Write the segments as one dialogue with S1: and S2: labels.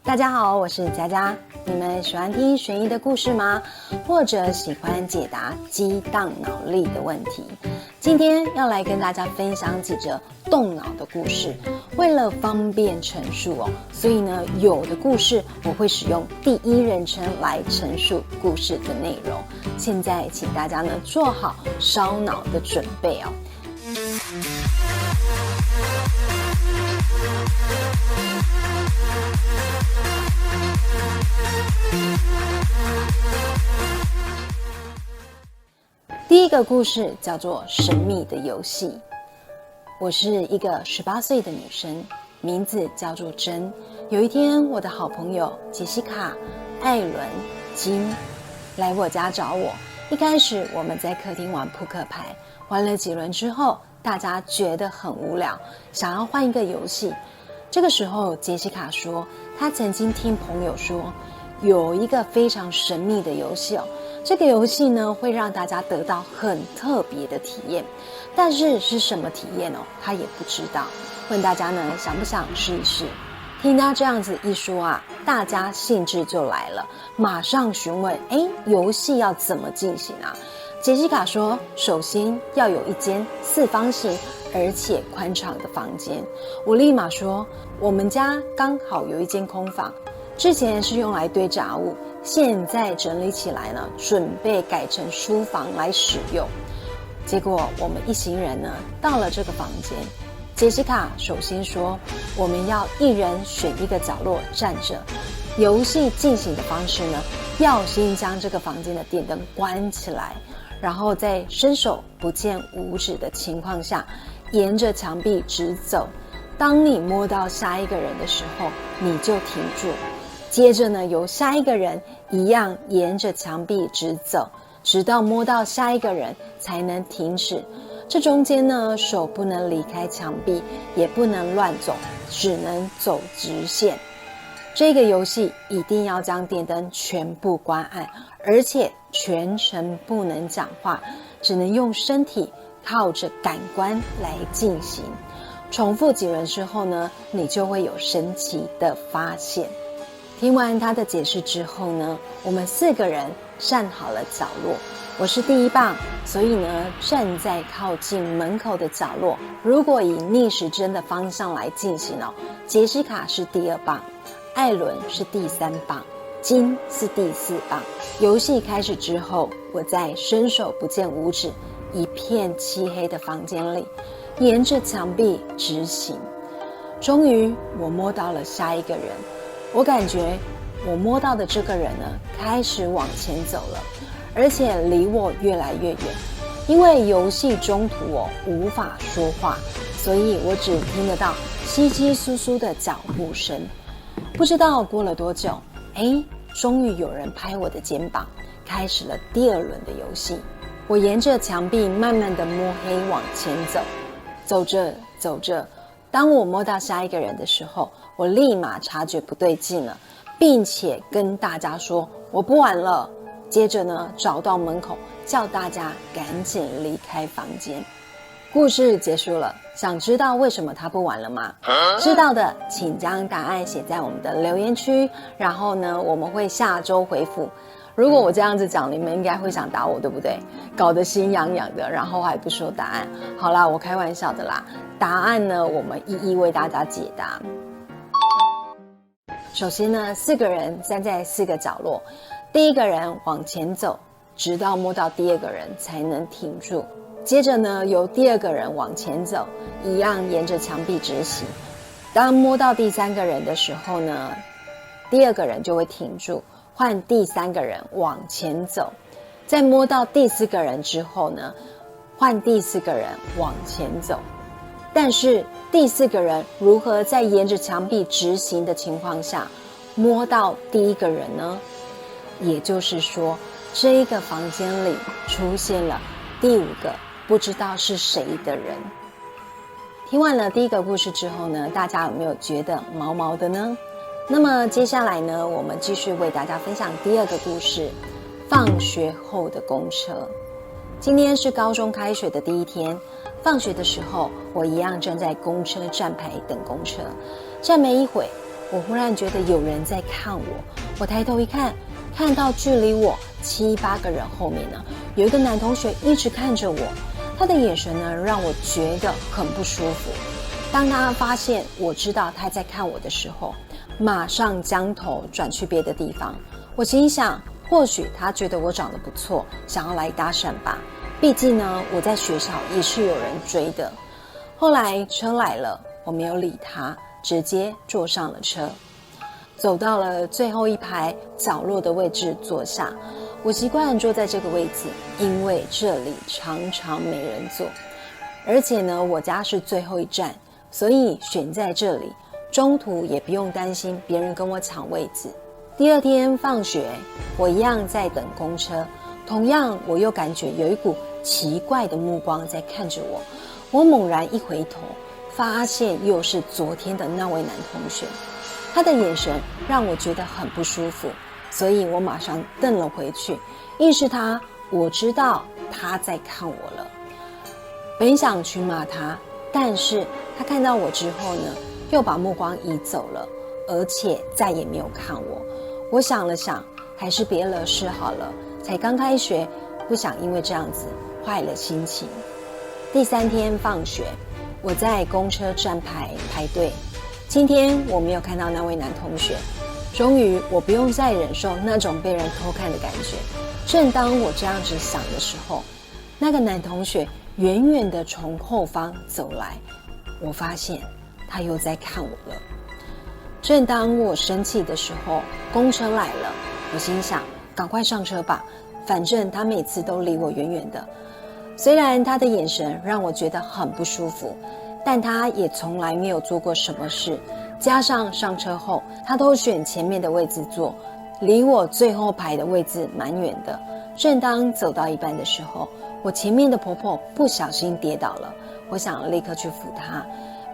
S1: 大家好，我是佳佳。你们喜欢听悬疑的故事吗？或者喜欢解答激荡脑力的问题？今天要来跟大家分享几则动脑的故事。为了方便陈述所以呢，有的故事我会使用第一人称来陈述故事的内容。现在请大家呢做好烧脑的准备第一个故事叫做神秘的游戏。我是一个18岁的女生，名字叫做珍。有一天，我的好朋友杰西卡、艾伦、金来我家找我。一开始我们在客厅玩扑克牌，玩了几轮之后，大家觉得很无聊，想要换一个游戏。这个时候，杰西卡说，她曾经听朋友说，有一个非常神秘的游戏这个游戏呢，会让大家得到很特别的体验，但是是什么体验他也不知道。问大家呢，想不想试一试？听他这样子一说大家兴致就来了，马上询问，游戏要怎么进行杰西卡说，首先要有一间4方形而且宽敞的房间。我立马说，我们家刚好有一间空房，之前是用来堆杂物，现在整理起来呢，准备改成书房来使用。结果我们一行人呢到了这个房间，杰西卡首先说，我们要一人选一个角落站着。游戏进行的方式呢，要先将这个房间的电灯关起来，然后在伸手不见五指的情况下，沿着墙壁直走。当你摸到下一个人的时候，你就停住。接着呢，由下一个人一样沿着墙壁直走，直到摸到下一个人才能停止。这中间呢，手不能离开墙壁，也不能乱走，只能走直线。这个游戏一定要将电灯全部关暗，而且全程不能讲话，只能用身体靠着感官来进行。重复几轮之后呢，你就会有神奇的发现。听完他的解释之后呢，我们4个人站好了角落。我是第一棒，所以呢站在靠近门口的角落。如果以逆时针的方向来进行杰西卡是第2棒，艾伦是第3棒，金是第4棒。游戏开始之后，我在伸手不见五指、一片漆黑的房间里，沿着墙壁直行。终于我摸到了下一个人。我感觉我摸到的这个人呢，开始往前走了，而且离我越来越远。因为游戏中途无法说话，所以我只听得到稀稀疏疏的脚步声。不知道过了多久，终于有人拍我的肩膀，开始了第2轮的游戏。我沿着墙壁慢慢的摸黑往前走，走着走着，当我摸到下一个人的时候，我立马察觉不对劲了，并且跟大家说我不玩了。接着呢，找到门口叫大家赶紧离开房间。故事结束了，想知道为什么他不玩了吗？知道的请将答案写在我们的留言区，然后呢，我们会下周回复。如果我这样子讲，你们应该会想打我，对不对？搞得心痒痒的，然后还不说答案。好啦，我开玩笑的啦。答案呢，我们一一为大家解答。首先呢，4个人站在4个角落，第一个人往前走，直到摸到第2个人才能停住。接着呢，由第2个人往前走，一样沿着墙壁直行。当摸到第3个人的时候呢，第2个人就会停住，换第3个人往前走。在摸到第4个人之后呢，换第4个人往前走。但是第4个人如何在沿着墙壁直行的情况下摸到第1个人呢？也就是说，这个房间里出现了第5个不知道是谁的人。听完了第一个故事之后呢，大家有没有觉得毛毛的呢？那么接下来呢，我们继续为大家分享第2个故事，放学后的公车。今天是高中开学的第一天，放学的时候，我一样站在公车站牌等公车。站没一会，我忽然觉得有人在看我。我抬头一看，看到距离我7、8个人后面呢，有一个男同学一直看着我，他的眼神呢让我觉得很不舒服。当他发现我知道他在看我的时候，马上将头转去别的地方。我心想，或许他觉得我长得不错，想要来搭讪吧。毕竟呢，我在学校也是有人追的。后来车来了，我没有理他，直接坐上了车，走到了最后一排角落的位置坐下。我习惯坐在这个位置，因为这里常常没人坐，而且呢，我家是最后一站，所以选在这里，中途也不用担心别人跟我抢位置。第二天放学，我一样在等公车，同样我又感觉有一股奇怪的目光在看着我。我猛然一回头，发现又是昨天的那位男同学，他的眼神让我觉得很不舒服，所以我马上瞪了回去，意识他，我知道他在看我了。本想去骂他，但是他看到我之后呢，又把目光移走了，而且再也没有看我。我想了想，还是别惹事好了，才刚开学，不想因为这样子坏了心情。第3天放学，我在公车站排队。今天我没有看到那位男同学，终于我不用再忍受那种被人偷看的感觉。正当我这样子想的时候，那个男同学远远地从后方走来，我发现他又在看我了。正当我生气的时候，公车来了，我心想赶快上车吧，反正他每次都离我远远的。虽然他的眼神让我觉得很不舒服，但他也从来没有做过什么事，加上上车后他都选前面的位置坐，离我最后排的位置蛮远的。正当走到一半的时候，我前面的婆婆不小心跌倒了，我想立刻去扶她，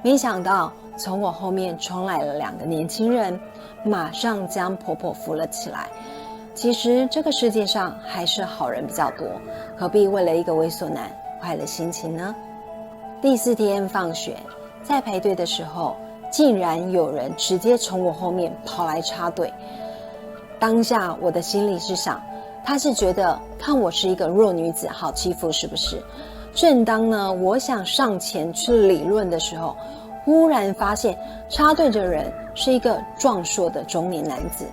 S1: 没想到从我后面冲来了2个年轻人，马上将婆婆扶了起来。其实这个世界上还是好人比较多，何必为了一个猥琐男坏了心情呢？第4天放学，在排队的时候，竟然有人直接从我后面跑来插队。当下我的心里是想，他是觉得看我是一个弱女子好欺负是不是？正当呢我想上前去理论的时候，忽然发现插队的人是一个壮硕的中年男子。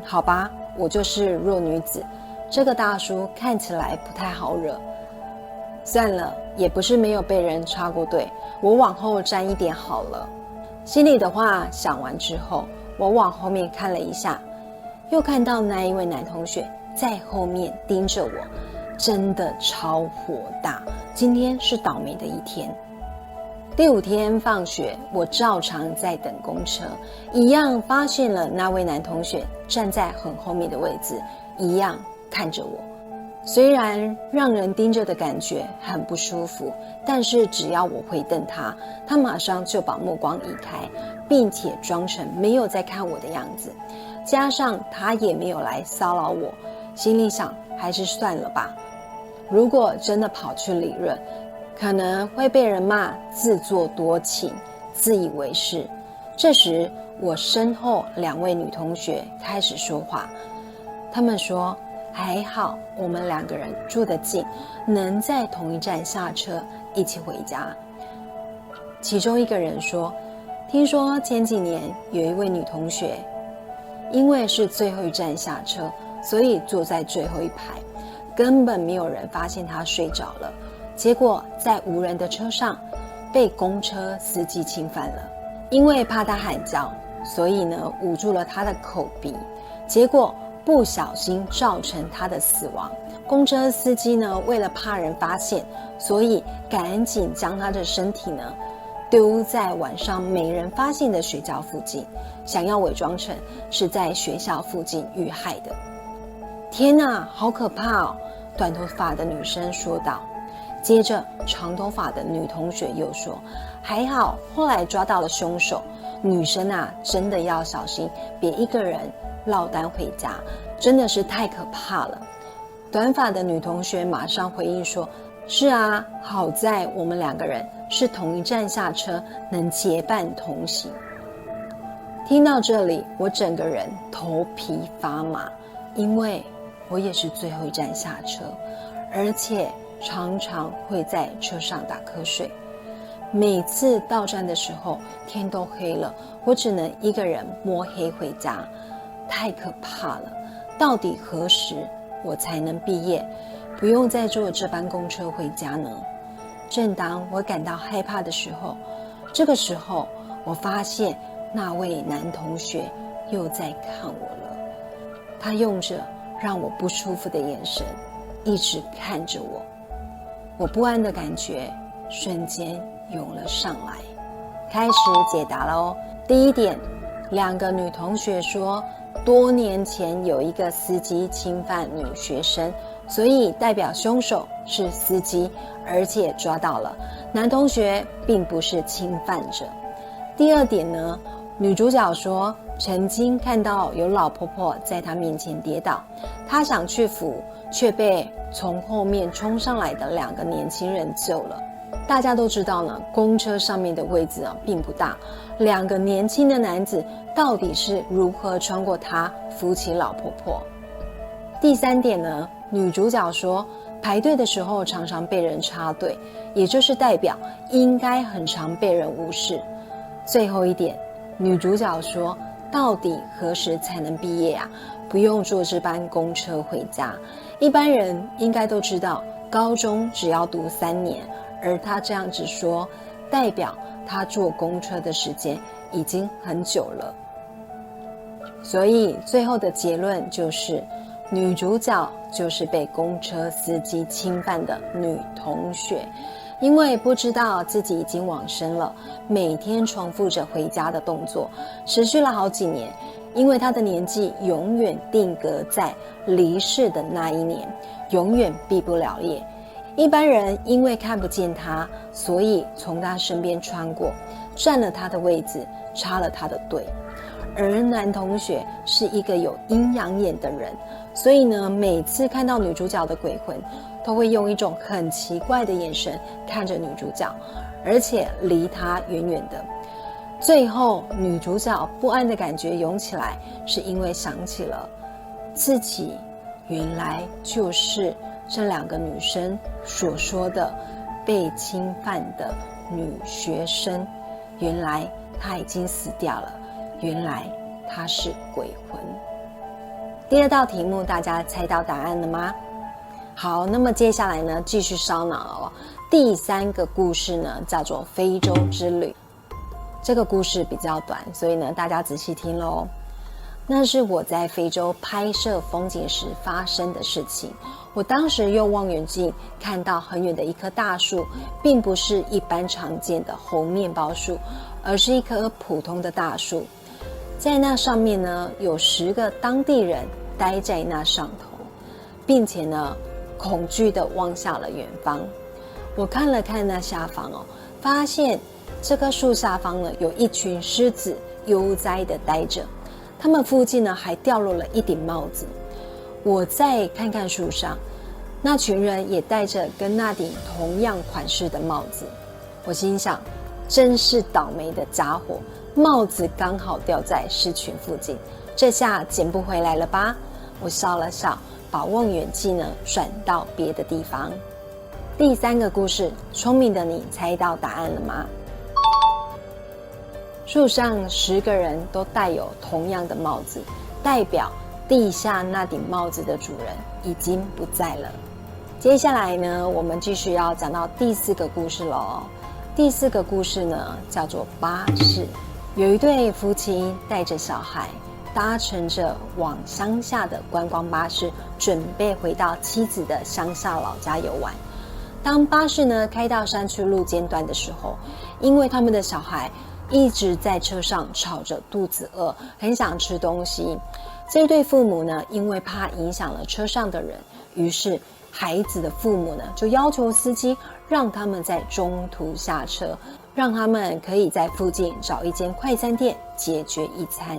S1: 好吧，我就是弱女子，这个大叔看起来不太好惹。算了，也不是没有被人插过队，我往后站一点好了。心里的话想完之后，我往后面看了一下，又看到那一位男同学在后面盯着我，真的超火大。今天是倒霉的一天。第5天放学，我照常在等公车，一样发现了那位男同学站在很后面的位置，一样看着我。虽然让人盯着的感觉很不舒服，但是只要我回瞪他，他马上就把目光移开，并且装成没有在看我的样子。加上他也没有来骚扰我，心里想还是算了吧。如果真的跑去理论，可能会被人骂自作多情、自以为是。这时，我身后2位女同学开始说话，她们说还好我们2个人住得近，能在同一站下车一起回家。其中一个人说，听说前几年有一位女同学因为是最后一站下车，所以坐在最后一排，根本没有人发现她睡着了，结果在无人的车上被公车司机侵犯了。因为怕她喊叫，所以呢捂住了她的口鼻，结果不小心造成她的死亡。公车司机呢为了怕人发现，所以赶紧将她的身体呢丢在晚上没人发现的学校附近，想要伪装成是在学校附近遇害的。天哪，好可怕哦！短头发的女生说道。接着长头发的女同学又说，还好后来抓到了凶手，女生啊真的要小心，别一个人落单回家，真的是太可怕了。短发的女同学马上回应说，是啊，好在我们2个人是同一站下车，能结伴同行。听到这里，我整个人头皮发麻，因为我也是最后一站下车，而且常常会在车上打瞌睡。每次到站的时候，天都黑了，我只能一个人摸黑回家，太可怕了。到底何时我才能毕业，不用再坐这班公车回家呢？正当我感到害怕的时候，这个时候我发现那位男同学又在看我了。他用着让我不舒服的眼神一直看着我，我不安的感觉瞬间涌了上来。开始解答咯。第一点，2个女同学说多年前有一个司机侵犯女学生，所以代表凶手是司机，而且抓到了，男同学并不是侵犯者。第二点呢，女主角说曾经看到有老婆婆在她面前跌倒，她想去扶，却被从后面冲上来的2个年轻人救了。大家都知道呢，公车上面的位置并不大，2个年轻的男子到底是如何穿过它扶起老婆婆。第3点呢，女主角说排队的时候常常被人插队，也就是代表应该很常被人无视。最后一点，女主角说到底何时才能毕业啊？不用坐这班公车回家。一般人应该都知道高中只要读3年，而她这样子说，代表她坐公车的时间已经很久了。所以最后的结论就是，女主角就是被公车司机侵犯的女同学，因为不知道自己已经往生了，每天重复着回家的动作，持续了好几年。因为她的年纪永远定格在离世的那一年，永远毕不了业。一般人因为看不见她，所以从她身边穿过，占了她的位置，插了她的队。而男同学是一个有阴阳眼的人，所以呢，每次看到女主角的鬼魂，都会用一种很奇怪的眼神看着女主角，而且离她远远的。最后女主角不安的感觉涌起来，是因为想起了自己原来就是这2个女生所说的被侵犯的女学生，原来她已经死掉了，原来她是鬼魂。第2道题目大家猜到答案了吗？好，那么接下来呢，继续烧脑哦。第3个故事呢，叫做非洲之旅。这个故事比较短，所以呢，大家仔细听咯。那是我在非洲拍摄风景时发生的事情。我当时用望远镜看到很远的一棵大树，并不是一般常见的红面包树，而是一棵普通的大树。在那上面呢，有10个当地人待在那上头，并且呢，恐惧地望向了远方。我看了看那下方哦，发现这棵树下方呢，有一群狮子悠哉地待着，它们附近呢还掉落了一顶帽子。我再看看树上，那群人也戴着跟那顶同样款式的帽子。我心想，真是倒霉的家伙，帽子刚好掉在狮群附近，这下捡不回来了吧？我笑了笑，把望远镜呢转到别的地方。第3个故事，聪明的你猜到答案了吗？树上10个人都戴有同样的帽子，代表地下那顶帽子的主人已经不在了。接下来呢，我们继续要讲到第4个故事咯。第4个故事呢，叫做巴士。有一对夫妻带着小孩，搭乘着往乡下的观光巴士，准备回到妻子的乡下老家游玩。当巴士呢开到山区路肩段的时候，因为他们的小孩一直在车上吵着肚子饿，很想吃东西。这对父母呢，因为怕影响了车上的人，于是孩子的父母呢就要求司机让他们在中途下车，让他们可以在附近找一间快餐店解决一餐。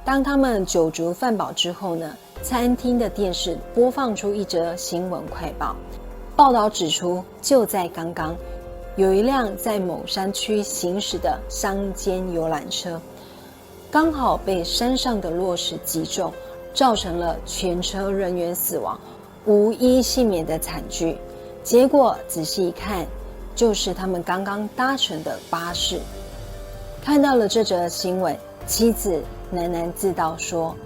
S1: 当他们酒足饭饱之后呢，餐厅的电视播放出一则新闻快报，报道指出，就在刚刚，有一辆在某山区行驶的乡间游览车，刚好被山上的落石击中，造成了全车人员死亡，无一幸免的惨剧。结果仔细一看，就是他们刚刚搭乘的巴士。看到了这则新闻，妻子喃喃自道说：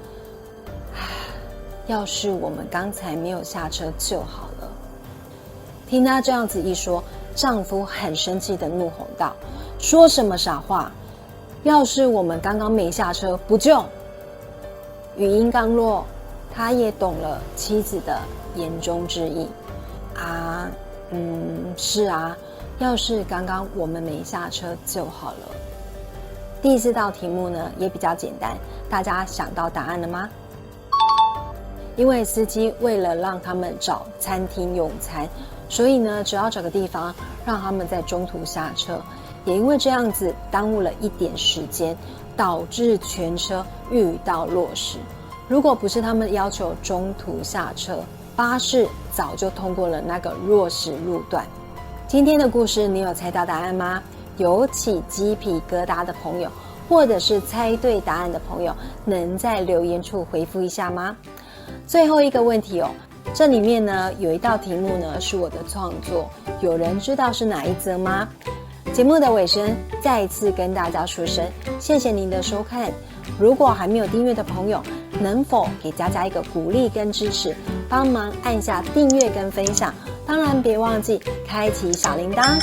S1: 要是我们刚才没有下车就好了。听她这样子一说，丈夫很生气的怒吼道：说什么傻话，要是我们刚刚没下车不就……语音刚落，他也懂了妻子的言中之意。是啊，要是刚刚我们没下车就好了。第4道题目呢也比较简单，大家想到答案了吗？因为司机为了让他们找餐厅用餐，所以呢只要找个地方让他们在中途下车，也因为这样子耽误了一点时间，导致全车遇到落石。如果不是他们要求中途下车，巴士早就通过了那个落石路段。今天的故事你有猜到答案吗？有起鸡皮疙瘩的朋友，或者是猜对答案的朋友，能在留言处回复一下吗？最后一个问题哦，这里面呢有一道题目呢是我的创作，有人知道是哪一则吗？节目的尾声，再一次跟大家说声谢谢您的收看。如果还没有订阅的朋友，能否给佳佳一个鼓励跟支持，帮忙按下订阅跟分享，当然别忘记开启小铃铛，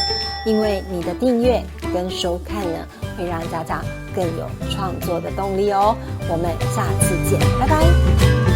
S1: 因为你的订阅跟收看呢，会让佳佳更有创作的动力哦。我们下次见，拜拜。